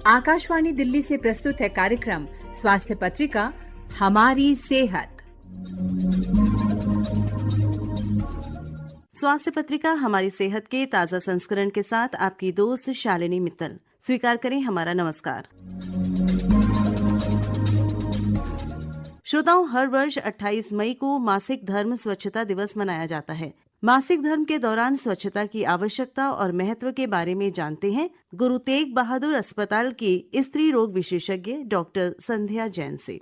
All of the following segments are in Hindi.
आकाशवाणी दिल्ली से प्रस्तुत है कार्यक्रम स्वास्थ्य पत्रिका हमारी सेहत। स्वास्थ्य पत्रिका हमारी सेहत के ताज़ा संस्करण के साथ आपकी दोस्त शालिनी मित्तल। स्वीकार करें हमारा नमस्कार। श्रोताओं, हर वर्ष 28 मई को मासिक धर्म स्वच्छता दिवस मनाया जाता है। मासिक धर्म के दौरान स्वच्छता की आवश्यकता और महत्व के बारे में जानते हैं गुरु तेग बहादुर अस्पताल की स्त्री रोग विशेषज्ञ डॉक्टर संध्या जैन से।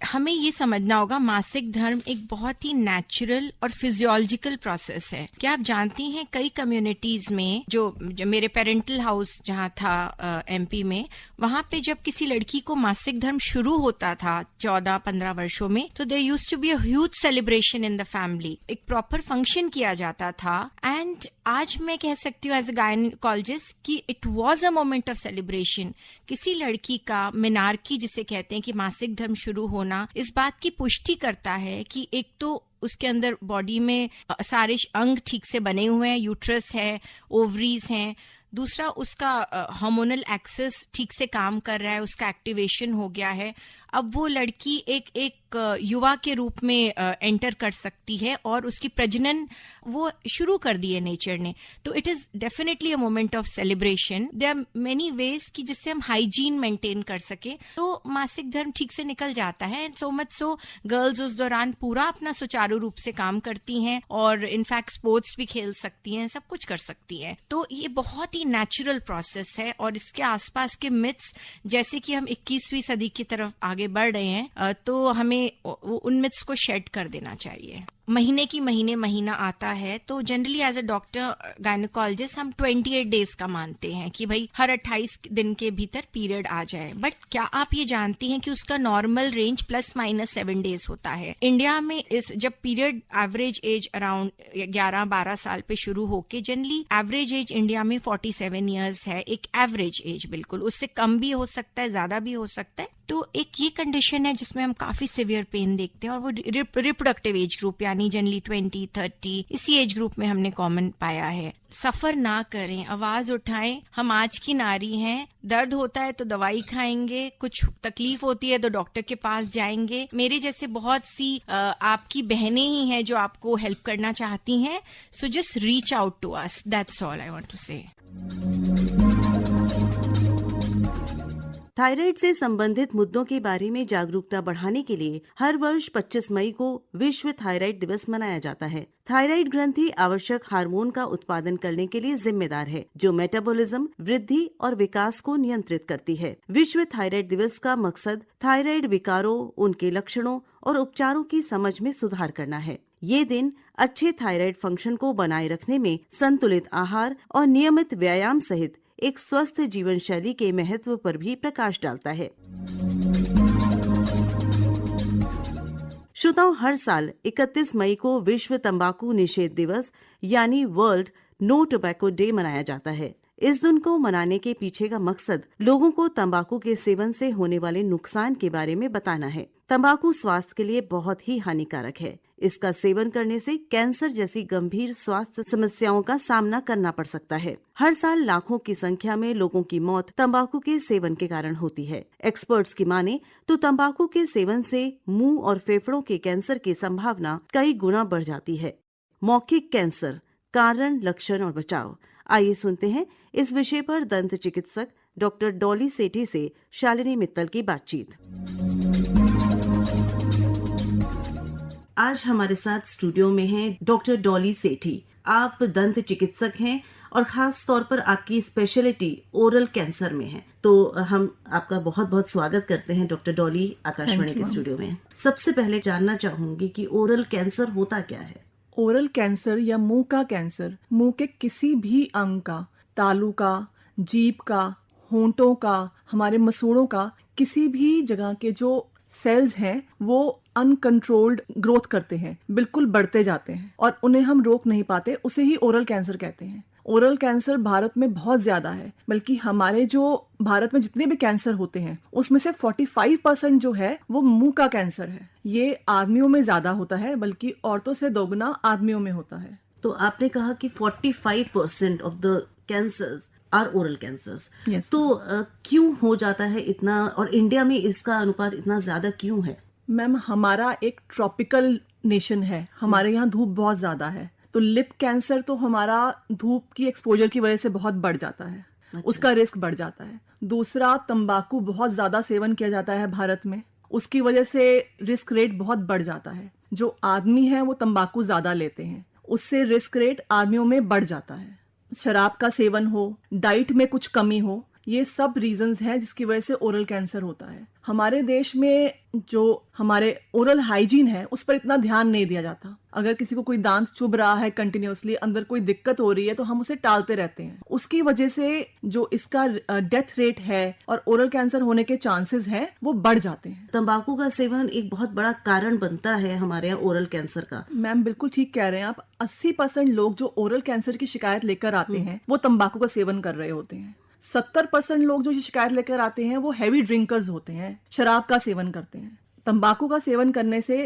हमें ये समझना होगा मासिक धर्म एक बहुत ही नेचुरल और फिजियोलॉजिकल प्रोसेस है। क्या आप जानती हैं कई कम्युनिटीज में जो मेरे पेरेंटल हाउस जहाँ था एमपी में, वहाँ पे जब किसी लड़की को मासिक धर्म शुरू होता था 14-15 वर्षों में, तो there used to be a huge celebration in the family. एक प्रॉपर फंक्शन किया जाता था। एंड आज मैं कह सकती हूँ एज अ गायनेकोलॉजिस्ट कि it was a moment of celebration. किसी लड़की का मेनार्की जिसे कहते हैं कि मासिक धर्म शुरू होना, इस बात की पुष्टि करता है कि एक तो उसके अंदर बॉडी में सारे अंग ठीक से बने हुए हैं, यूट्रस है, ओवरीज हैं। दूसरा, उसका हार्मोनल एक्सेस ठीक से काम कर रहा है, उसका एक्टिवेशन हो गया है। अब वो लड़की एक युवा के रूप में एंटर कर सकती है और उसकी प्रजनन वो शुरू कर दी है नेचर ने। तो it is definitely a moment of celebration. There are many ways कि जिससे हम हाइजीन मेंटेन कर सके तो मासिक धर्म ठीक से निकल जाता है। सो मच सो गर्ल्स उस दौरान पूरा अपना सुचारू रूप से काम करती हैं और इनफैक्ट स्पोर्ट्स भी खेल सकती हैं, सब कुछ कर सकती हैं। तो ये बहुत ही नेचुरल प्रोसेस है और इसके आसपास के मिथ्स, जैसे कि हम 21वीं सदी की तरफ आगे बढ़ रहे हैं, तो हमें उन मिथ्स को शेड कर देना चाहिए। महीना आता है तो generally as a doctor gynaecologist हम 28 डेज का मानते हैं कि भाई हर 28 दिन के भीतर पीरियड आ जाए। बट क्या आप ये जानती हैं कि उसका नॉर्मल रेंज +-7 डेज होता है। इंडिया में इस जब पीरियड एवरेज एज अराउंड 11-12 साल पे शुरू होके जनरली एवरेज एज इंडिया में 47 ईयर्स है। एक एवरेज एज, बिल्कुल उससे कम भी हो सकता है, ज्यादा भी हो सकता है। तो एक ये कंडीशन है जिसमें हम काफी सिवियर पेन देखते हैं और वो रिप्रोडक्टिव एज ग्रुप यानी जनरली 20-30 इसी एज ग्रुप में हमने कॉमन पाया है। सफर ना करें, आवाज उठाएं, हम आज की नारी हैं। दर्द होता है तो दवाई खाएंगे, कुछ तकलीफ होती है तो डॉक्टर के पास जाएंगे। मेरे जैसे बहुत सी आपकी बहनें ही हैं जो आपको हेल्प करना चाहती हैं। So just reach out to us, that's all I want to say. Thyroid से संबंधित मुद्दों के बारे में जागरूकता बढ़ाने के लिए हर वर्ष 25 मई को विश्व थायराइड दिवस मनाया जाता है। थायराइड ग्रंथि आवश्यक हार्मोन का उत्पादन करने के लिए जिम्मेदार है, जो मेटाबॉलिज्म, वृद्धि और विकास को नियंत्रित करती है। विश्व थायराइड दिवस का मकसद थायराइड विकारों, उनके लक्षणों और उपचारों की समझ में सुधार करना है। ये दिन अच्छे थायराइड फंक्शन को बनाए रखने में संतुलित आहार और नियमित व्यायाम सहित एक स्वस्थ जीवन शैली के महत्व पर भी प्रकाश डालता है। श्रोताओं, हर साल 31 मई को विश्व तंबाकू निषेध दिवस यानी वर्ल्ड नो टोबैको डे मनाया जाता है। इस दिन को मनाने के पीछे का मकसद लोगों को तंबाकू के सेवन से होने वाले नुकसान के बारे में बताना है। तंबाकू स्वास्थ्य के लिए बहुत ही हानिकारक है। इसका सेवन करने से कैंसर जैसी गंभीर स्वास्थ्य समस्याओं का सामना करना पड़ सकता है। हर साल लाखों की संख्या में लोगों की मौत तंबाकू के सेवन के कारण होती है। एक्सपर्ट्स की माने तो तंबाकू के सेवन से मुंह और फेफड़ों के कैंसर की संभावना कई गुना बढ़ जाती है। मौखिक कैंसर, कारण, लक्षण और बचाव। आइए सुनते हैं इस विषय पर दंत चिकित्सक डॉक्टर डॉली सेठी से शालिनी मित्तल की बातचीत। आज हमारे साथ स्टूडियो में हैं डॉक्टर डॉली सेठी। आप दंत चिकित्सक हैं और खास तौर पर आपकी स्पेशलिटी ओरल कैंसर में है। तो हम आपका बहुत बहुत स्वागत करते हैं डॉक्टर डॉली आकाशवाणी के स्टूडियो में। सबसे पहले जानना चाहूंगी कि ओरल कैंसर होता क्या है? ओरल कैंसर या मुंह का कैंसर मुंह के किसी भी अंग का, तालू का, जीभ का, होंठों का, हमारे मसूड़ों का, किसी भी जगह के जो सेल्स हैं वो अनकंट्रोल्ड ग्रोथ करते हैं, बिल्कुल बढ़ते जाते हैं और उन्हें हम रोक नहीं पाते, उसे ही ओरल कैंसर कहते हैं। ओरल कैंसर भारत में बहुत ज्यादा है, बल्कि हमारे जो भारत में जितने भी कैंसर होते हैं उसमें से 45% जो है वो मुंह का कैंसर है। ये आदमियों में ज्यादा होता है, बल्कि औरतों से दोगुना आदमियों में होता है। तो आपने कहा कि 45% of the cancers are oral cancers. Yes. तो क्यों हो जाता है इतना, और इंडिया में इसका अनुपात इतना ज्यादा क्यों है? मैम, हमारा एक ट्रॉपिकल नेशन है, हमारे यहाँ धूप बहुत ज्यादा है, तो लिप कैंसर तो हमारा धूप की एक्सपोजर की वजह से बहुत बढ़ जाता है। उसका रिस्क बढ़ जाता है। दूसरा, तंबाकू बहुत ज्यादा सेवन किया जाता है भारत में, उसकी वजह से रिस्क रेट बहुत बढ़ जाता है। जो आदमी है वो तंबाकू ज्यादा लेते हैं, उससे रिस्क रेट आदमियों में बढ़ जाता है। शराब का सेवन हो, डाइट में कुछ कमी हो, ये सब रीजंस हैं जिसकी वजह से ओरल कैंसर होता है। हमारे देश में जो हमारे ओरल हाइजीन है उस पर इतना ध्यान नहीं दिया जाता। अगर किसी को कोई दांत चुभ रहा है कंटिन्यूअसली, अंदर कोई दिक्कत हो रही है, तो हम उसे टालते रहते हैं। उसकी वजह से जो इसका डेथ रेट है और ओरल कैंसर होने के चांसेस हैं वो बढ़ जाते हैं। तंबाकू का सेवन एक बहुत बड़ा कारण बनता है हमारे यहाँ ओरल कैंसर का। मैम बिल्कुल ठीक कह रहे हैं आप। 80% लोग जो ओरल कैंसर की शिकायत लेकर आते हैं वो तंबाकू का सेवन कर रहे होते हैं। 70% लोग जो ये शिकायत लेकर आते हैं वो हैवी ड्रिंकर्स होते हैं, शराब का सेवन करते हैं। तंबाकू का सेवन करने से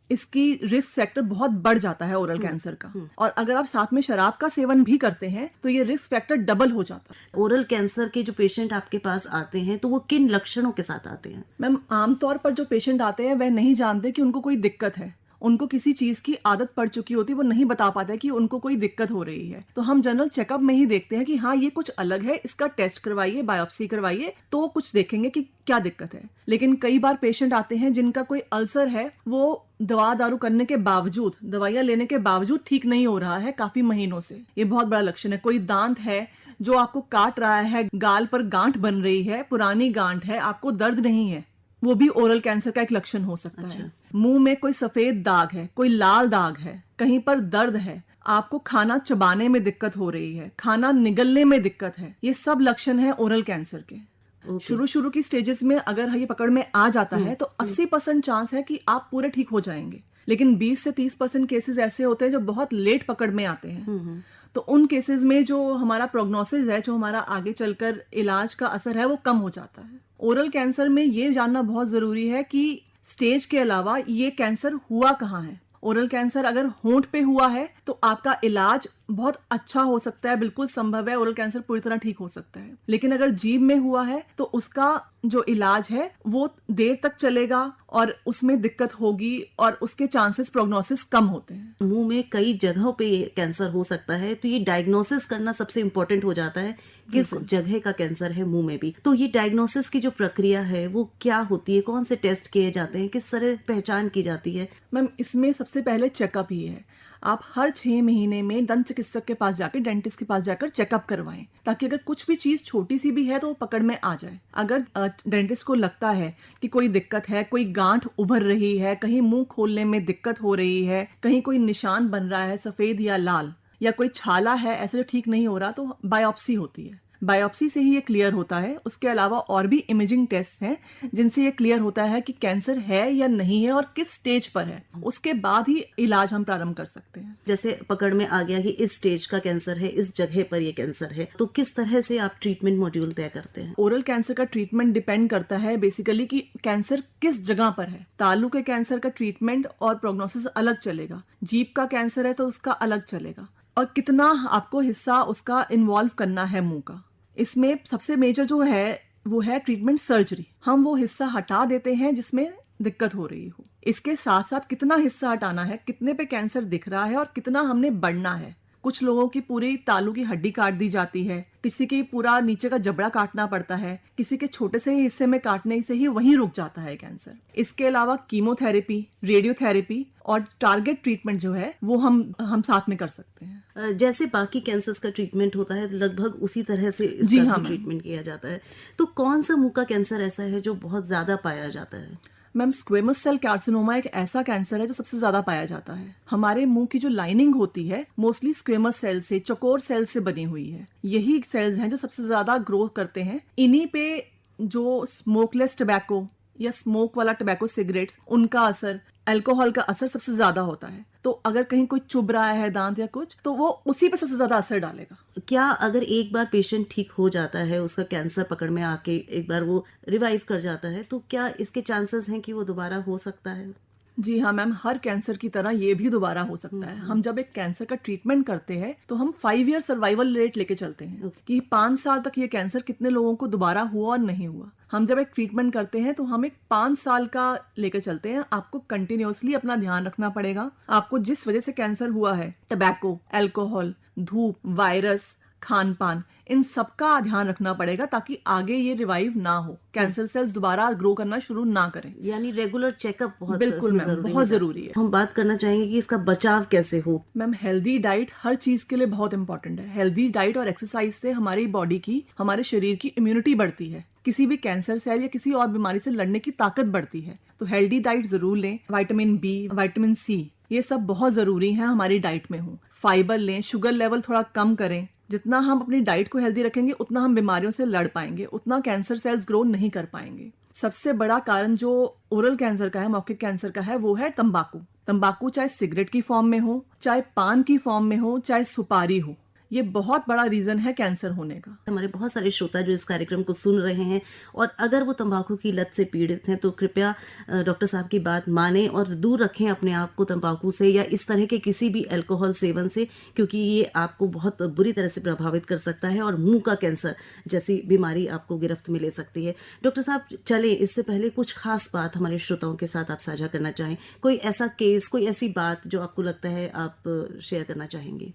इसकी रिस्क फैक्टर बहुत बढ़ जाता है ओरल कैंसर का, और अगर आप साथ में शराब का सेवन भी करते हैं तो ये रिस्क फैक्टर डबल हो जाता है। ओरल कैंसर के जो पेशेंट आपके पास आते हैं तो वो किन लक्षणों के साथ आते हैं? मैम, आमतौर पर जो पेशेंट आते हैं वह नहीं जानते कि उनको कोई दिक्कत है। उनको किसी चीज की आदत पड़ चुकी होती है, वो नहीं बता पाते कि उनको कोई दिक्कत हो रही है। तो हम जनरल चेकअप में ही देखते हैं कि हाँ ये कुछ अलग है, इसका टेस्ट करवाइए, बायोप्सी करवाइए, तो कुछ देखेंगे कि क्या दिक्कत है। लेकिन कई बार पेशेंट आते हैं जिनका कोई अल्सर है, वो दवा दारू करने के बावजूद, दवाइयां लेने के बावजूद ठीक नहीं हो रहा है काफी महीनों से। ये बहुत बड़ा लक्षण है। कोई दांत है जो आपको काट रहा है, गाल पर गांठ बन रही है, पुरानी गांठ है, आपको दर्द नहीं है, वो भी ओरल कैंसर का एक लक्षण हो सकता है। मुंह में कोई सफेद दाग है, कोई लाल दाग है, कहीं पर दर्द है, आपको खाना चबाने में दिक्कत हो रही है, खाना निगलने में दिक्कत है, ये सब लक्षण है ओरल कैंसर के। शुरू की स्टेजेस में अगर ये पकड़ में आ जाता है तो 80% चांस है कि आप पूरे ठीक हो जाएंगे। लेकिन 20 से 30% केसेस ऐसे होते हैं जो बहुत लेट पकड़ में आते हैं। तो उन केसेस में जो हमारा प्रोग्नोसिस है, जो हमारा आगे चलकर इलाज का असर है, वो कम हो जाता है। ओरल कैंसर में ये जानना बहुत जरूरी है कि स्टेज के अलावा ये कैंसर हुआ कहाँ है। ओरल कैंसर अगर होंठ पे हुआ है तो आपका इलाज बहुत अच्छा हो सकता है, बिल्कुल संभव है, ओरल कैंसर पूरी तरह ठीक हो सकता है। लेकिन अगर जीभ में हुआ है तो उसका जो इलाज है वो देर तक चलेगा और उसमें दिक्कत होगी और उसके चांसेस प्रोग्नोसिस कम होते हैं। मुंह में कई जगहों पे कैंसर हो सकता है, तो ये डायग्नोसिस करना सबसे इम्पोर्टेंट हो जाता है, किस जगह का कैंसर है मुंह में भी। तो ये डायग्नोसिस की जो प्रक्रिया है वो क्या होती है, कौन से टेस्ट किए जाते हैं, किस तरह पहचान की जाती है? मैम, इसमें सबसे पहले चेकअप ही है। आप हर 6 महीने में दंत चिकित्सक के पास जाकर, डेंटिस्ट के पास जाकर चेकअप करवाएं, ताकि अगर कुछ भी चीज छोटी सी भी है तो वो पकड़ में आ जाए। अगर डेंटिस्ट को लगता है कि कोई दिक्कत है, कोई गांठ उभर रही है, कहीं मुंह खोलने में दिक्कत हो रही है, कहीं कोई निशान बन रहा है सफेद या लाल, या कोई छाला है ऐसे जो ठीक नहीं हो रहा, तो बायोप्सी होती है। बायोप्सी से ही ये क्लियर होता है। उसके अलावा और भी इमेजिंग टेस्ट हैं जिनसे ये क्लियर होता है कि कैंसर है या नहीं है और किस स्टेज पर है। उसके बाद ही इलाज हम प्रारंभ कर सकते हैं। जैसे पकड़ में आ गया कि इस स्टेज का कैंसर है, इस जगह पर ये कैंसर है, तो किस तरह से आप ट्रीटमेंट मॉड्यूल तय करते हैं? ओरल कैंसर का ट्रीटमेंट डिपेंड करता है बेसिकली कि कैंसर किस जगह पर है। तालू के कैंसर का ट्रीटमेंट और प्रोग्नोसिस अलग चलेगा, जीभ का कैंसर है तो उसका अलग चलेगा, और कितना आपको हिस्सा उसका इन्वॉल्व करना है मुंह का। इसमें सबसे मेजर जो है वो है ट्रीटमेंट सर्जरी। हम वो हिस्सा हटा देते हैं जिसमें दिक्कत हो रही हो। इसके साथ साथ कितना हिस्सा हटाना है, कितने पे कैंसर दिख रहा है और कितना हमने बढ़ना है। कुछ लोगों की पूरी तालू की हड्डी काट दी जाती है, किसी की पूरा नीचे का जबड़ा काटना पड़ता है, किसी के छोटे से ही हिस्से में काटने से ही वहीं रुक जाता है कैंसर। इसके अलावा कीमोथेरेपी, रेडियोथेरेपी और टारगेट ट्रीटमेंट जो है वो हम साथ में कर सकते हैं। जैसे बाकी कैंसर्स का ट्रीटमेंट होता है लगभग उसी तरह से इसका ट्रीटमेंट किया जाता है। तो कौन सा मुंह का कैंसर ऐसा है जो बहुत ज्यादा पाया जाता है? मैम, स्क्वेमस सेल कार्सिनोमा एक ऐसा कैंसर है जो सबसे ज्यादा पाया जाता है। हमारे मुंह की जो लाइनिंग होती है मोस्टली स्क्वेमस सेल से, चौकोर सेल से बनी हुई है। यही सेल्स हैं जो सबसे ज्यादा ग्रो करते हैं। इन्हीं पे जो स्मोकलेस टबैको या स्मोक वाला टबैको सिगरेट्स, उनका असर, अल्कोहल का असर सबसे ज्यादा होता है। तो अगर कहीं कोई चुभ रहा है दांत या कुछ, तो वो उसी पे सबसे ज्यादा असर डालेगा। क्या अगर एक बार पेशेंट ठीक हो जाता है, उसका कैंसर पकड़ में आके एक बार वो रिवाइव कर जाता है, तो क्या इसके चांसेस हैं कि वो दोबारा हो सकता है? जी हाँ मैम, हर कैंसर की तरह ये भी दोबारा हो सकता है। हम जब एक कैंसर का ट्रीटमेंट करते हैं तो हम 5 ईयर सर्वाइवल रेट लेके चलते हैं कि 5 साल तक ये कैंसर कितने लोगों को दोबारा हुआ और नहीं हुआ। हम जब एक ट्रीटमेंट करते हैं तो हम एक 5 साल का लेके चलते हैं। आपको कंटिन्यूअसली अपना ध्यान रखना पड़ेगा। आपको जिस वजह से कैंसर हुआ है, टबैको, अल्कोहल, धूप, वायरस, खान पान, इन सब का ध्यान रखना पड़ेगा ताकि आगे ये रिवाइव ना हो, कैंसर सेल्स दोबारा ग्रो करना शुरू ना करें। यानी रेगुलर चेकअप बहुत बिल्कुल इसमें मैम, बहुत जरूरी है। हम बात करना चाहेंगे कि इसका बचाव कैसे हो। मैम, हेल्दी डाइट हर चीज के लिए बहुत इंपॉर्टेंट है। हेल्दी डाइट और एक्सरसाइज से हमारी बॉडी की, हमारे शरीर की इम्यूनिटी बढ़ती है। किसी भी कैंसर सेल या किसी और बीमारी से लड़ने की ताकत बढ़ती है। तो हेल्दी डाइट जरूर लें। विटामिन बी, विटामिन सी, ये सब बहुत जरूरी है हमारी डाइट में हो। फाइबर लें, शुगर लेवल थोड़ा कम करें। जितना हम अपनी डाइट को हेल्दी रखेंगे उतना हम बीमारियों से लड़ पाएंगे, उतना कैंसर सेल्स ग्रो नहीं कर पाएंगे। सबसे बड़ा कारण जो ओरल कैंसर का है, मौखिक कैंसर का है, वो है तंबाकू। तंबाकू चाहे सिगरेट की फॉर्म में हो, चाहे पान की फॉर्म में हो, चाहे सुपारी हो, ये बहुत बड़ा रीजन है कैंसर होने का। हमारे बहुत सारे श्रोता जो इस कार्यक्रम को सुन रहे हैं और अगर वो तंबाकू की लत से पीड़ित हैं तो कृपया डॉक्टर साहब की बात माने और दूर रखें अपने आप को तंबाकू से या इस तरह के किसी भी अल्कोहल सेवन से, क्योंकि ये आपको बहुत बुरी तरह से प्रभावित कर सकता है और मुंह का कैंसर जैसी बीमारी आपको गिरफ्त में ले सकती है। डॉक्टर साहब, चले इससे पहले कुछ खास बात हमारे श्रोताओं के साथ आप साझा करना चाहें, कोई ऐसा केस, कोई ऐसी बात जो आपको लगता है आप शेयर करना चाहेंगे।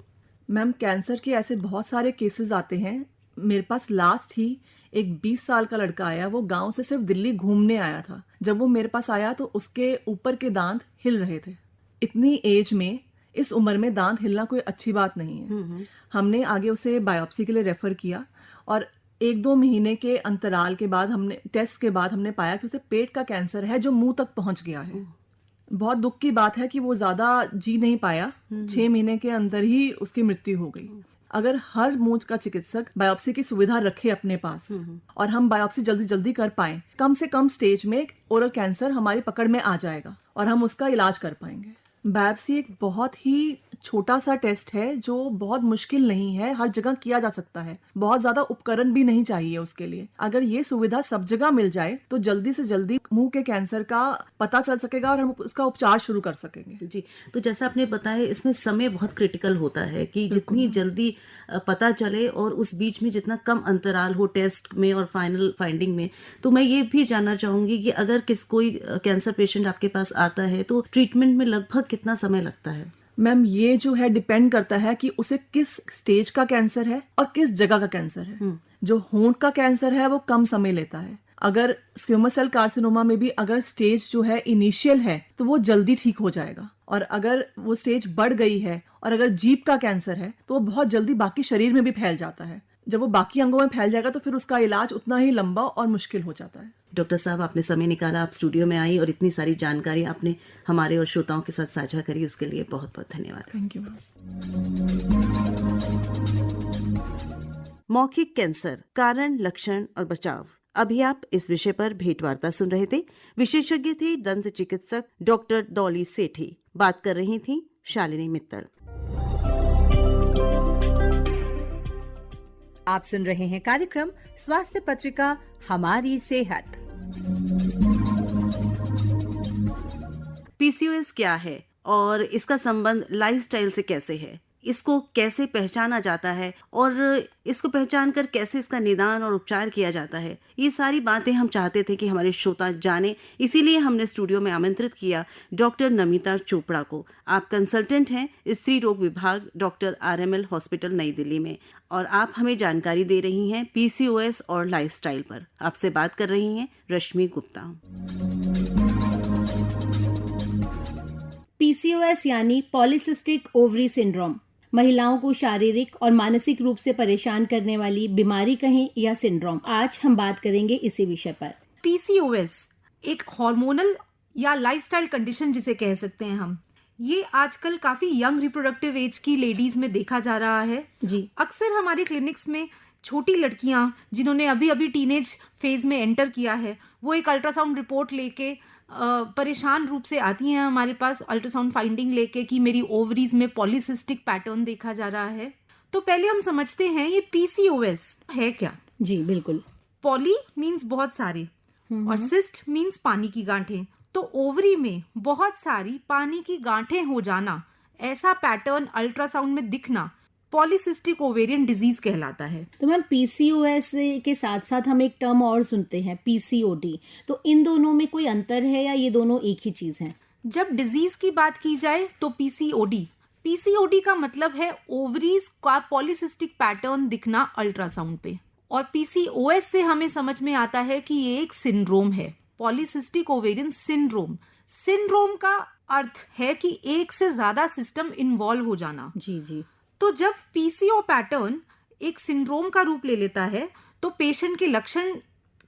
मैम, कैंसर के ऐसे बहुत सारे केसेस आते हैं। मेरे पास लास्ट ही एक 20 साल का लड़का आया। वो गांव से सिर्फ दिल्ली घूमने आया था। जब वो मेरे पास आया तो उसके ऊपर के दांत हिल रहे थे। इतनी एज में, इस उम्र में दांत हिलना कोई अच्छी बात नहीं है। हमने आगे उसे बायोप्सी के लिए रेफर किया और 1-2 महीने के अंतराल के बाद टेस्ट के बाद हमने पाया कि उसे पेट का कैंसर है जो मुंह तक पहुंच गया है। बहुत दुख की बात है कि वो ज्यादा जी नहीं पाया। 6 महीने के अंदर ही उसकी मृत्यु हो गई। अगर हर मुंह का चिकित्सक बायोप्सी की सुविधा रखे अपने पास और हम बायोप्सी जल्दी जल्दी कर पाएं, कम से कम स्टेज में ओरल कैंसर हमारी पकड़ में आ जाएगा और हम उसका इलाज कर पाएंगे। बायोप्सी एक बहुत ही छोटा सा टेस्ट है जो बहुत मुश्किल नहीं है, हर जगह किया जा सकता है। बहुत ज्यादा उपकरण भी नहीं चाहिए उसके लिए। अगर ये सुविधा सब जगह मिल जाए तो जल्दी से जल्दी मुंह के कैंसर का पता चल सकेगा और हम उसका उपचार शुरू कर सकेंगे। जी, तो जैसा आपने बताया इसमें समय बहुत क्रिटिकल होता है कि जितनी जल्दी पता चले और उस बीच में जितना कम अंतराल हो टेस्ट में और फाइनल फाइंडिंग में। तो मैं ये भी जानना चाहूंगी कि अगर कोई कैंसर पेशेंट आपके पास आता है तो ट्रीटमेंट में लगभग कितना समय लगता है? मैम, ये जो है डिपेंड करता है कि उसे किस स्टेज का कैंसर है और किस जगह का कैंसर है। जो होंठ का कैंसर है वो कम समय लेता है। अगर स्क्वेमस सेल कार्सिनोमा में भी अगर स्टेज जो है इनिशियल है तो वो जल्दी ठीक हो जाएगा, और अगर वो स्टेज बढ़ गई है और अगर जीभ का कैंसर है तो वो बहुत जल्दी बाकी शरीर में भी फैल जाता है। जब वो बाकी अंगों में फैल जाएगा तो फिर उसका इलाज उतना ही लंबा और मुश्किल हो जाता है। डॉक्टर साहब, आपने समय निकाला, आप स्टूडियो में आई और इतनी सारी जानकारी आपने हमारे और श्रोताओं के साथ साझा करी, उसके लिए बहुत बहुत धन्यवाद। Thank you. मौखिक कैंसर, कारण, लक्षण और बचाव। अभी आप इस विषय पर भेंटवार्ता सुन रहे थे। विशेषज्ञ थे दंत चिकित्सक डॉक्टर डॉली सेठी। बात कर रही थी शालिनी मित्तल। आप सुन रहे हैं कार्यक्रम स्वास्थ्य पत्रिका हमारी सेहत। पीसीओएस क्या है और इसका संबंध लाइफस्टाइल से कैसे है, इसको कैसे पहचाना जाता है और इसको पहचान कर कैसे इसका निदान और उपचार किया जाता है, ये सारी बातें हम चाहते थे कि हमारे श्रोता जाने। इसीलिए हमने स्टूडियो में आमंत्रित किया डॉक्टर नमिता चोपड़ा को। आप कंसल्टेंट हैं स्त्री रोग विभाग डॉक्टर RML हॉस्पिटल नई दिल्ली में और आप हमें जानकारी दे रही हैं पीसीओएस और लाइफस्टाइल पर। आपसे बात कर रही हैं रश्मि गुप्ता। पीसीओएस यानी पॉलीसिस्टिक ओवरी सिंड्रोम महिलाओं को शारीरिक और मानसिक रूप से परेशान करने वाली बीमारी कहें या सिंड्रोम। आज हम बात करेंगे इसी विषय पर। पीसीओएस एक हार्मोनल या लाइफस्टाइल कंडीशन जिसे कह सकते हैं हम, ये आजकल काफी यंग रिप्रोडक्टिव एज की लेडीज में देखा जा रहा है जी। अक्सर हमारे क्लिनिक्स में छोटी लड़कियां जिन्होंने अभी अभी टीनेज फेज में एंटर किया है, वो एक अल्ट्रासाउंड रिपोर्ट लेके परेशान रूप से आती हैं हमारे पास, अल्ट्रासाउंड फाइंडिंग लेके कि मेरी ओवरीज में पॉलीसिस्टिक पैटर्न देखा जा रहा है। तो पहले हम समझते हैं ये पीसीओएस है क्या। जी बिल्कुल। पॉली मीन्स बहुत सारे और सिस्ट मीन्स पानी की गांठें। तो ओवरी में बहुत सारी पानी की गांठें हो जाना, ऐसा पैटर्न अल्ट्रासाउंड में दिखना पॉलीसिस्टिक ओवेरियन डिजीज कहलाता है। तो मैम पीसीओएस के साथ साथ हम एक टर्म और सुनते हैं पीसीओडी, तो इन दोनों में कोई अंतर है या ये दोनों एक ही चीज है? जब डिजीज की बात की जाए तो पीसीओडी का मतलब है ओवरीज का पॉलीसिस्टिक पैटर्न दिखना अल्ट्रासाउंड पे, और पीसीओएस से हमें समझ में आता है कि ये एक सिंड्रोम है, पॉलीसिस्टिक ओवेरियन सिंड्रोम। सिंड्रोम का अर्थ है कि एक से ज्यादा सिस्टम इन्वॉल्व हो जाना। जी जी। तो जब पीसीओ पैटर्न एक सिंड्रोम का रूप ले लेता है तो पेशेंट के लक्षण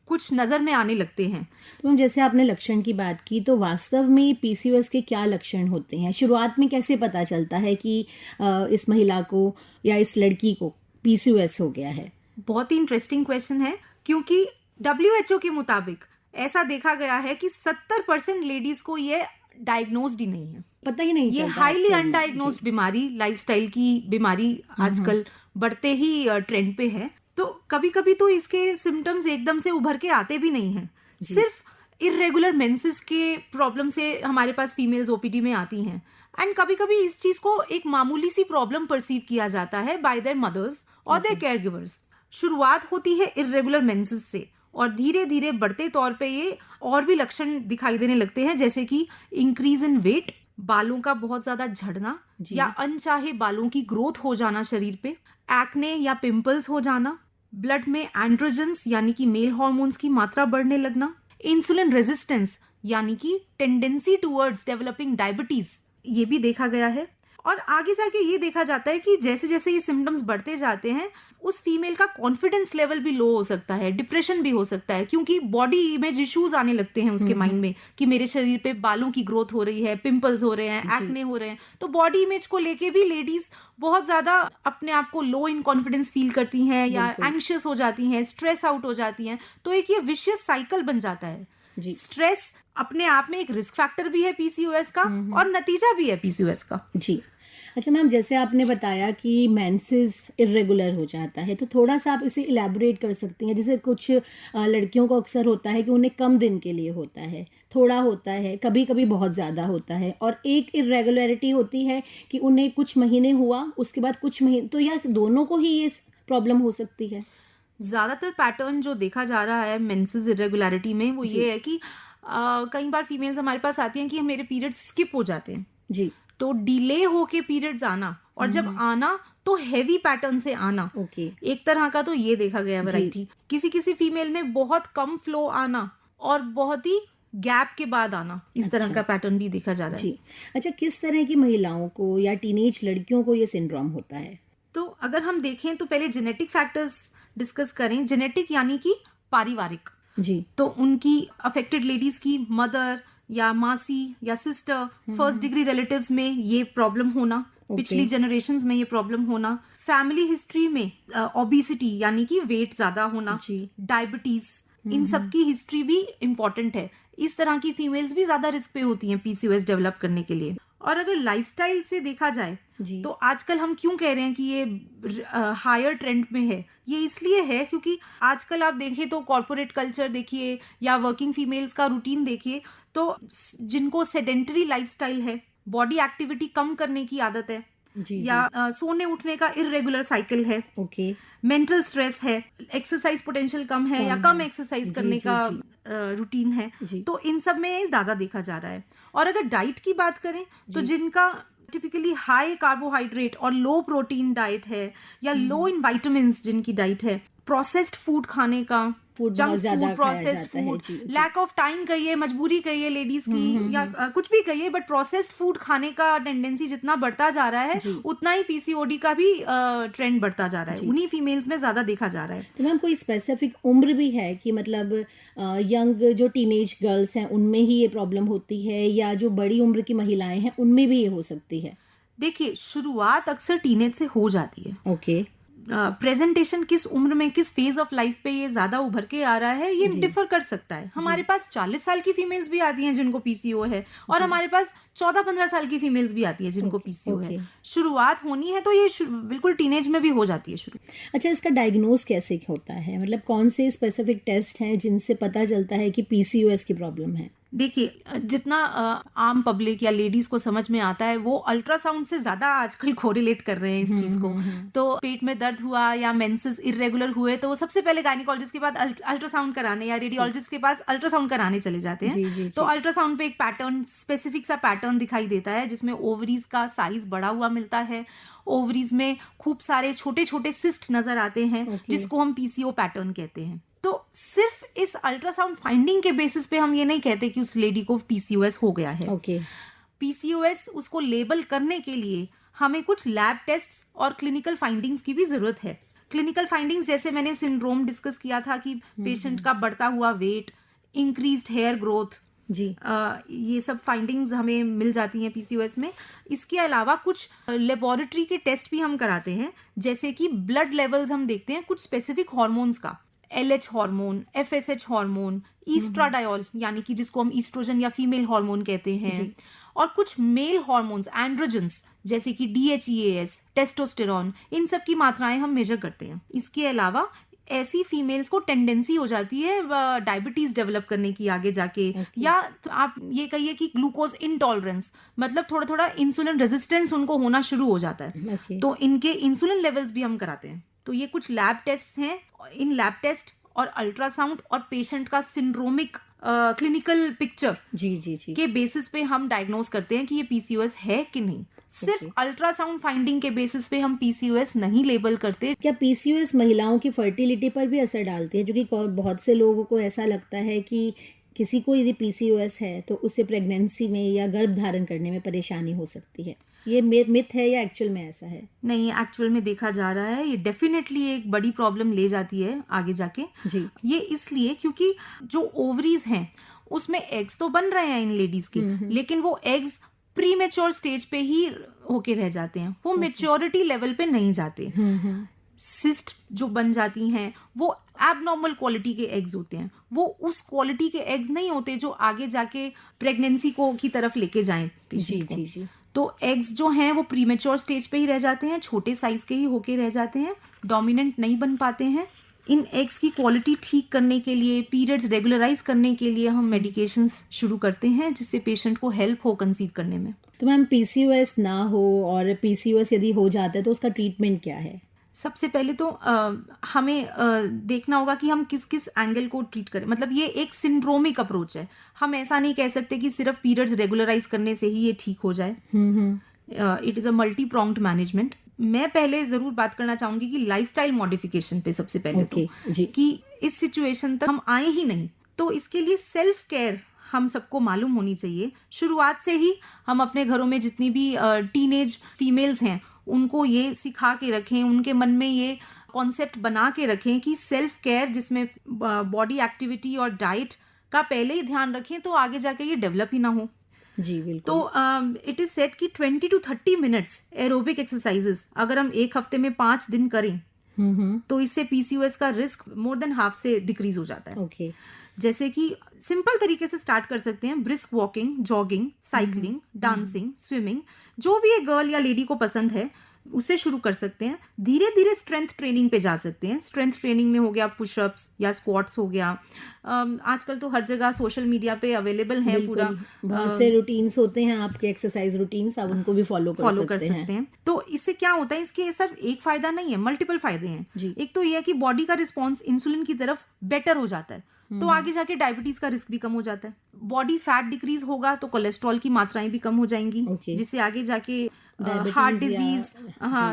कुछ नजर में आने लगते हैं। तो जैसे आपने लक्षण की बात की, तो वास्तव में पीसीओएस के क्या लक्षण होते हैं? शुरुआत में कैसे पता चलता है कि इस महिला को या इस लड़की को पीसीओएस हो गया है? बहुत ही इंटरेस्टिंग क्वेश्चन है, क्योंकि WHO के मुताबिक ऐसा देखा गया है कि 70% लेडीज को ये डायग्नोज्ड ही नहीं है, पता ही नहीं ये चलता हाईली actually। अनडायग्नोज्ड बीमारी, लाइफस्टाइल की बीमारी आजकल बढ़ते ही ट्रेंड पे है। तो कभी कभी तो इसके सिम्टम्स एकदम से उभर के आते भी नहीं हैं, सिर्फ इर्रेगुलर मेंसेस के प्रॉब्लम से हमारे पास फीमेल्स ओपीडी में आती हैं। एंड कभी कभी इस चीज को एक मामूली सी प्रॉब्लम परसीव किया जाता है बाय देयर मदर्स और देयर केयरगिवर्स। शुरुआत होती है इर्रेगुलर मेंसेस से और धीरे धीरे बढ़ते तौर पे ये और भी लक्षण दिखाई देने लगते हैं, जैसे कि इंक्रीज इन वेट, बालों का बहुत ज्यादा झड़ना या अनचाहे बालों की ग्रोथ हो जाना शरीर पे, एक्ने या पिंपल्स हो जाना, ब्लड में एंड्रोजन्स यानी कि मेल हार्मोन्स की मात्रा बढ़ने लगना, इंसुलिन रेजिस्टेंस यानी कि टेंडेंसी टुवर्ड्स डेवलपिंग डायबिटीज, ये भी देखा गया है। और आगे जाके ये देखा जाता है कि जैसे जैसे ये सिम्टम्स बढ़ते जाते हैं उस फीमेल का कॉन्फिडेंस लेवल भी लो हो सकता है, डिप्रेशन भी हो सकता है, क्योंकि बॉडी इमेज इश्यूज आने लगते हैं उसके माइंड में कि मेरे शरीर पे बालों की ग्रोथ हो रही है, पिंपल्स हो रहे हैं, एक्ने हो रहे हैं। तो बॉडी इमेज को लेके भी लेडीज बहुत ज्यादा अपने आप को लो इन कॉन्फिडेंस फील करती हैं या एंग्शियस हो जाती हैं, स्ट्रेस आउट हो जाती हैं। तो एक ये विशियस साइकिल बन जाता है। स्ट्रेस अपने आप में एक रिस्क फैक्टर भी है पीसीओएस का और नतीजा भी है पीसीओएस का। जी। अच्छा मैम, जैसे आपने बताया कि मेंसेस इरेगुलर हो जाता है, तो थोड़ा सा आप इसे इलेबोरेट कर सकती हैं? जैसे कुछ लड़कियों को अक्सर होता है कि उन्हें कम दिन के लिए होता है, थोड़ा होता है, कभी कभी बहुत ज़्यादा होता है, और एक इरेगुलरिटी होती है कि उन्हें कुछ महीने हुआ उसके बाद कुछ महीने, तो या दोनों को ही ये प्रॉब्लम हो सकती है? ज्यादातर पैटर्न जो देखा जा रहा है मेंसेस इरेगुलरिटी में वो ये है कि कई बार फीमेल्स हमारे पास आती हैं कि मेरे पीरियड्स स्किप हो जाते हैं जी, तो डिले होके पीरियड्स आना और जब आना तो हेवी पैटर्न से आना। ओके। एक तरह का तो ये देखा गया वैरायटी। किसी किसी फीमेल में बहुत कम फ्लो आना और बहुत ही गैप के बाद आना, इस तरह का पैटर्न भी देखा जा रहा है। जी। अच्छा, किस तरह की महिलाओं को या टीनेज लड़कियों को ये सिंड्रोम होता है? तो अगर हम देखें तो पहले जेनेटिक फैक्टर्स डिस्कस करें। जेनेटिक यानी कि पारिवारिक। जी। तो उनकी अफेक्टेड लेडीज की मदर या मासी या सिस्टर, फर्स्ट डिग्री रिलेटिव्स में ये प्रॉब्लम होना, पिछली जनरेशंस में ये प्रॉब्लम होना, फैमिली हिस्ट्री में ओबेसिटी यानी कि वेट ज्यादा होना, डायबिटीज, इन सब की हिस्ट्री भी इम्पोर्टेंट है। इस तरह की फीमेल्स भी ज्यादा रिस्क पे होती हैं पीसीओएस डेवलप करने के लिए। और अगर लाइफस्टाइल से देखा जाए तो आजकल हम क्यों कह रहे हैं कि ये हायर ट्रेंड में है, ये इसलिए है क्योंकि आजकल आप देखिए तो कॉर्पोरेट कल्चर देखिए या वर्किंग फीमेल्स का रूटीन देखिए, तो जिनको सेडेंटरी लाइफस्टाइल है, बॉडी एक्टिविटी कम करने की आदत है, या सोने उठने का इर्रेगुलर साइकिल है, मेंटल स्ट्रेस है, एक्सरसाइज पोटेंशियल कम है या कम एक्सरसाइज करने का रूटीन है, तो इन सब में ज्यादा देखा जा रहा है। और अगर डाइट की बात करें तो जिनका टिपिकली हाई कार्बोहाइड्रेट और लो प्रोटीन डाइट है या लो इन विटामिन्स जिनकी डाइट है, प्रोसेस्ड फूड खाने का, junk food, processed food, lack of time कहिए, मजबूरी कहिए लेडीज की या कुछ भी कहिए, बट प्रोसेस्ड फूड खाने का टेंडेंसी जितना बढ़ता जा रहा है उतना ही पीसीओडी का भी ट्रेंड बढ़ता जा रहा है, उन्हीं फीमेल्स में ज्यादा देखा जा रहा है। तो मैम कोई स्पेसिफिक उम्र भी है कि मतलब यंग जो टीनेज गर्ल्स हैं उनमें ही ये प्रॉब्लम होती है या जो बड़ी उम्र की महिलाएं हैं उनमें भी ये हो सकती है? देखिए, शुरुआत अक्सर टीनेज से हो जाती है। ओके। प्रेजेंटेशन किस उम्र में, किस फेज ऑफ लाइफ पे ये ज्यादा उभर के आ रहा है, ये डिफर कर सकता है। हमारे पास 40 साल की फीमेल्स भी आती हैं जिनको पीसीओ है और हमारे पास 14-15 साल की फीमेल्स भी आती है जिनको पीसीओ है। शुरुआत होनी है तो ये बिल्कुल टीनेज में भी हो जाती है शुरू। अच्छा, इसका डायग्नोज कैसे होता है? मतलब कौन से स्पेसिफिक टेस्ट हैं जिनसे पता चलता है कि पीसीओएस की प्रॉब्लम है? देखिए जितना आम पब्लिक या लेडीज को समझ में आता है वो अल्ट्रासाउंड से ज्यादा आजकल कोरिलेट कर रहे हैं इस चीज को। तो पेट में दर्द हुआ या मेंसेस इरेगुलर हुए तो वो सबसे पहले गायनिकोलॉजिस्ट के बाद अल्ट्रासाउंड कराने या रेडियोलॉजिस्ट के पास अल्ट्रासाउंड कराने चले जाते हैं। तो अल्ट्रासाउंड पे एक पैटर्न, स्पेसिफिक सा पैटर्न दिखाई देता है जिसमें ओवरीज का साइज बढ़ा हुआ मिलता है, ओवरीज में खूब सारे छोटे छोटे सिस्ट नजर आते हैं जिसको हम पीसीओ पैटर्न कहते हैं। तो सिर्फ इस अल्ट्रासाउंड फाइंडिंग के बेसिस पे हम ये नहीं कहते कि उस लेडी को पीसीओएस हो गया है। पीसीओएस उसको लेबल करने के लिए हमें कुछ लैब टेस्ट्स और क्लिनिकल फाइंडिंग्स की भी जरूरत है। क्लिनिकल फाइंडिंग्स जैसे मैंने सिंड्रोम डिस्कस किया था कि पेशेंट का बढ़ता हुआ वेट, इंक्रीज्ड हेयर ग्रोथ, ये सब फाइंडिंग्स हमें मिल जाती हैं पीसीओएस में। इसके अलावा कुछ लेबोरेटरी के टेस्ट भी हम कराते हैं, जैसे कि ब्लड लेवल्स हम देखते हैं कुछ स्पेसिफिक हार्मोन्स का, LH हार्मोन, FSH हार्मोन, ईस्ट्राडायोल यानी कि जिसको हम ईस्ट्रोजन या फीमेल हार्मोन कहते हैं, और कुछ मेल हार्मोन्स, एंड्रोजन्स जैसे कि DHEAS, टेस्टोस्टेरॉन, इन सब की मात्राएं हम मेजर करते हैं। इसके अलावा ऐसी फीमेल्स को टेंडेंसी हो जाती है डायबिटीज डेवलप करने की आगे जाके, या तो आप ये कहिए कि ग्लूकोज इंटॉलरेंस, मतलब थोड़ा थोड़ा इंसुलिन रेजिस्टेंस उनको होना शुरू हो जाता है। तो इनके इंसुलिन लेवल्स भी हम कराते हैं। तो ये कुछ लैब टेस्ट हैं। इन लैब टेस्ट और अल्ट्रासाउंड और पेशेंट का सिंड्रोमिक क्लिनिकल पिक्चर के बेसिस पे हम डायग्नोज करते हैं कि ये पीसीओएस है कि नहीं। सिर्फ अल्ट्रासाउंड फाइंडिंग के बेसिस पे हम पीसीओएस नहीं लेबल करते। क्या पीसीओएस महिलाओं की फर्टिलिटी पर भी असर डालती है? क्योंकि बहुत से लोगों को ऐसा लगता है कि किसी को यदि पीसीओएस है तो उससे प्रेगनेंसी में या गर्भ धारण करने में परेशानी हो सकती है। ये मिथ है या एक्चुअल में ऐसा है? नहीं, एक्चुअल में देखा जा रहा है ये डेफिनेटली एक बड़ी प्रॉब्लम ले जाती है आगे जाके जी। ये इसलिए क्योंकि जो ओवरीज हैं उसमें एग्स तो बन रहे हैं इन लेडीज के, लेकिन वो एग्स प्री मेच्योर स्टेज पे ही होके रह जाते हैं, वो मेच्योरिटी लेवल पे नहीं जाते। सिस्ट जो बन जाती हैं वो एबनॉर्मल क्वालिटी के एग्स होते हैं, वो उस क्वालिटी के एग्स नहीं होते जो आगे जाके प्रेगनेंसी को की तरफ लेके जाएं पेशेंट को। जी। तो एग्स जो हैं वो प्रीमेच्योर स्टेज पे ही रह जाते हैं, छोटे साइज के ही होके रह जाते हैं, डोमिनेंट नहीं बन पाते हैं। इन एग्स की क्वालिटी ठीक करने के लिए, पीरियड्स रेगुलराइज करने के लिए हम मेडिकेशंस शुरू करते हैं जिससे पेशेंट को हेल्प हो कंसीव करने में। तो मैम पीसीओएस ना हो और पीसीओएस यदि हो जाता है तो उसका ट्रीटमेंट क्या है? सबसे पहले तो हमें देखना होगा कि हम किस किस एंगल को ट्रीट करें। मतलब ये एक सिंड्रोमिक अप्रोच है, हम ऐसा नहीं कह सकते कि सिर्फ पीरियड्स रेगुलराइज करने से ही ये ठीक हो जाए। It is a multi pronged management. मैं पहले जरूर बात करना चाहूंगी कि लाइफस्टाइल मॉडिफिकेशन पे सबसे पहले तो कि इस सिचुएशन तक हम आए ही नहीं, तो इसके लिए सेल्फ केयर हम सबको मालूम होनी चाहिए। शुरुआत से ही हम अपने घरों में जितनी भी टीनेज फीमेल्स हैं उनको ये सिखा के रखें, उनके मन में ये कॉन्सेप्ट बना के रखें कि सेल्फ केयर जिसमें बॉडी एक्टिविटी और डाइट का पहले ही ध्यान रखें तो आगे जाके ये डेवलप ही ना हो। जी बिल्कुल। तो इट इज सेड कि 20 to 30 मिनट्स एरोबिक एक्सरसाइजेस अगर हम एक हफ्ते में 5 दिन करें तो इससे पीसीओएस का रिस्क मोर देन हाफ से डिक्रीज हो जाता है। जैसे कि सिंपल तरीके से स्टार्ट कर सकते हैं, brisk walking, jogging, cycling, dancing, swimming, जो भी एक गर्ल या लेडी को पसंद है उससे शुरू कर सकते हैं। धीरे धीरे स्ट्रेंथ ट्रेनिंग पे जा सकते हैं। स्ट्रेंथ ट्रेनिंग में हो गया पुशअप्स या स्क्वाट्स हो गया। आजकल तो हर जगह सोशल मीडिया पे अवेलेबल है, पूरा बहुत से रूटीन्स होते हैं आपके एक्सरसाइज रूटीन्स, आप उनको भी फॉलो कर सकते हैं। तो इससे क्या होता है, इसके सिर्फ एक फायदा नहीं है, मल्टीपल फायदे हैं। एक तो यह है कि बॉडी का रिस्पॉन्स इंसुलिन की तरफ बेटर हो जाता है, तो आगे जाके डायबिटीज का रिस्क भी कम हो जाता है। बॉडी फैट डिक्रीज होगा तो कोलेस्ट्रॉल की मात्राएं भी कम हो जाएंगी, जिससे आगे जाके हार्ट डिजीज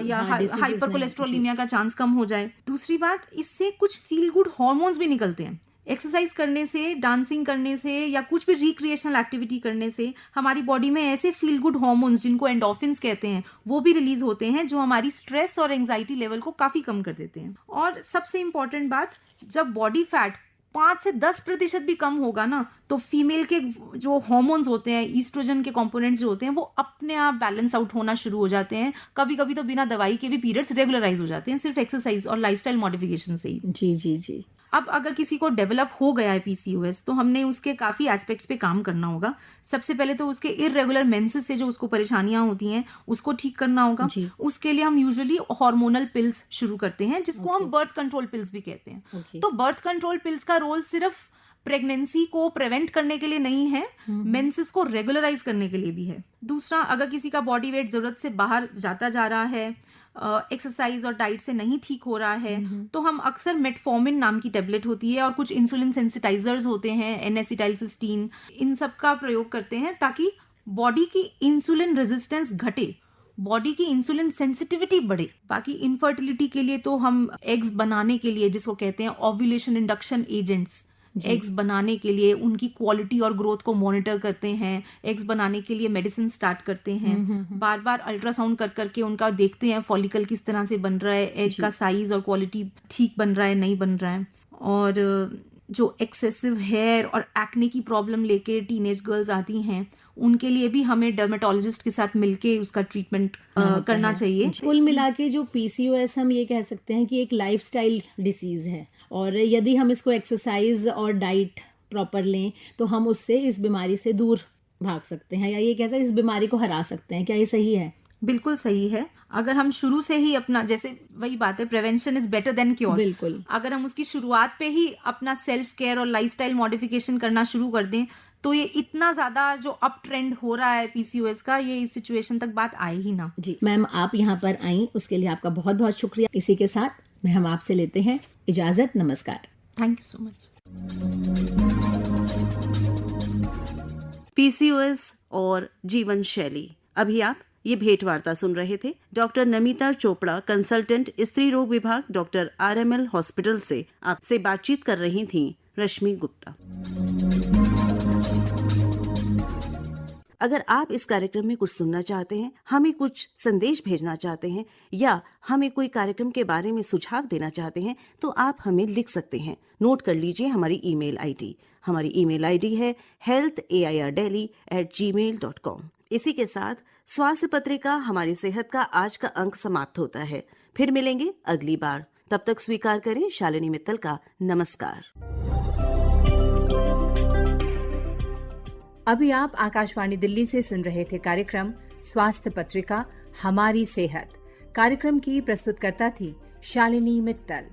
या हाइपर कोलेस्ट्रोलीमिया का चांस कम हो जाए। दूसरी बात, इससे कुछ फील गुड हार्मोन्स भी निकलते हैं। एक्सरसाइज करने से, डांसिंग करने से या कुछ भी रिक्रिएशनल एक्टिविटी करने से हमारी बॉडी में ऐसे फील गुड हार्मोन्स जिनको एंडोर्फिन्स कहते हैं वो भी रिलीज होते हैं, जो हमारी स्ट्रेस और एंजाइटी लेवल को काफी कम कर देते हैं। और सबसे इंपॉर्टेंट बात, जब बॉडी फैट 5 से 10% भी कम होगा ना, तो फीमेल के जो हार्मोन्स होते हैं, ईस्ट्रोजन के कंपोनेंट्स जो होते हैं, वो अपने आप बैलेंस आउट होना शुरू हो जाते हैं। कभी कभी तो बिना दवाई के भी पीरियड्स रेगुलराइज हो जाते हैं, सिर्फ एक्सरसाइज और लाइफस्टाइल मॉडिफिकेशन से ही। जी। अब अगर किसी को डेवलप हो गया है पीसीओएस तो हमने उसके काफी एस्पेक्ट्स पे काम करना होगा। सबसे पहले तो उसके इररेगुलर मेंसेस से जो उसको परेशानियां होती हैं उसको ठीक करना होगा। उसके लिए हम यूजुअली हार्मोनल पिल्स शुरू करते हैं, जिसको हम बर्थ कंट्रोल पिल्स भी कहते हैं। तो बर्थ कंट्रोल पिल्स का रोल सिर्फ प्रेगनेंसी को प्रिवेंट करने के लिए नहीं है, मेंसेस को रेगुलराइज करने के लिए भी है। दूसरा, अगर किसी का बॉडी वेट जरूरत से बाहर जाता जा रहा है, एक्सरसाइज और डाइट से नहीं ठीक हो रहा है, तो हम अक्सर मेटफॉर्मिन नाम की टेबलेट होती है और कुछ इंसुलिन सेंसिटाइजर्स होते हैं, N-एसिटाइलसिस्टीन, इन सब का प्रयोग करते हैं ताकि बॉडी की इंसुलिन रेजिस्टेंस घटे, बॉडी की इंसुलिन सेंसिटिविटी बढ़े। बाकी इनफर्टिलिटी के लिए तो हम एग्स बनाने के लिए, जिसको कहते हैं ओव्यूलेशन इंडक्शन एजेंट्स, एग्स बनाने के लिए उनकी क्वालिटी और ग्रोथ को मॉनिटर करते हैं, एग्स बनाने के लिए मेडिसिन स्टार्ट करते हैं, बार बार अल्ट्रासाउंड कर करके उनका देखते हैं फॉलिकल किस तरह से बन रहा है, एग का साइज और क्वालिटी ठीक बन रहा है नहीं बन रहा है। और जो एक्सेसिव हेयर और एक्ने की प्रॉब्लम लेके टीनेज गर्ल्स आती हैं, उनके लिए भी हमें डर्मेटोलॉजिस्ट के साथ मिलके उसका ट्रीटमेंट करना चाहिए। कुल मिला के जो PCOS हम ये कह सकते हैं कि एक लाइफस्टाइल डिसीज है, और यदि हम इसको एक्सरसाइज और डाइट प्रॉपर लें तो हम उससे इस बीमारी से दूर भाग सकते हैं, या ये कह सकते हैं इस बीमारी को हरा सकते हैं। क्या ये सही है? बिल्कुल सही है। अगर हम शुरू से ही अपना, जैसे वही बात है, prevention is better than cure. बिल्कुल। अगर हम उसकी शुरुआत पे ही अपना सेल्फ केयर और लाइफस्टाइल मॉडिफिकेशन करना शुरू कर दें तो ये इतना ज्यादा जो अप ट्रेंड हो रहा है PCOS का, ये इस सिचुएशन तक बात आए ही ना। जी मैम, आप यहाँ पर आई उसके लिए आपका बहुत बहुत शुक्रिया। इसी के साथ में हम आपसे लेते हैं इजाजत। नमस्कार। Thank you so much. PCOS और जीवन शैली। अभी आप ये भेंट वार्ता सुन रहे थे डॉक्टर नमिता चोपड़ा, कंसल्टेंट स्त्री रोग विभाग, डॉक्टर RML हॉस्पिटल से। आपसे बातचीत कर रही थी रश्मि गुप्ता। अगर आप इस कार्यक्रम में कुछ सुनना चाहते हैं, हमें कुछ संदेश भेजना चाहते हैं, या हमें कोई कार्यक्रम के बारे में सुझाव देना चाहते हैं, तो आप हमें लिख सकते हैं। नोट कर लीजिए हमारी ईमेल आईडी। हमारी ईमेल आईडी है healthair@gmail.com। इसी के साथ स्वास्थ्य पत्रिका हमारी सेहत का आज का अंक समाप्त होता है। फिर मिलेंगे अगली बार। तब तक स्वीकार करें शालिनी मित्तल का नमस्कार। अभी आप आकाशवाणी दिल्ली से सुन रहे थे कार्यक्रम स्वास्थ्य पत्रिका हमारी सेहत। कार्यक्रम की प्रस्तुतकर्ता थी शालिनी मित्तल।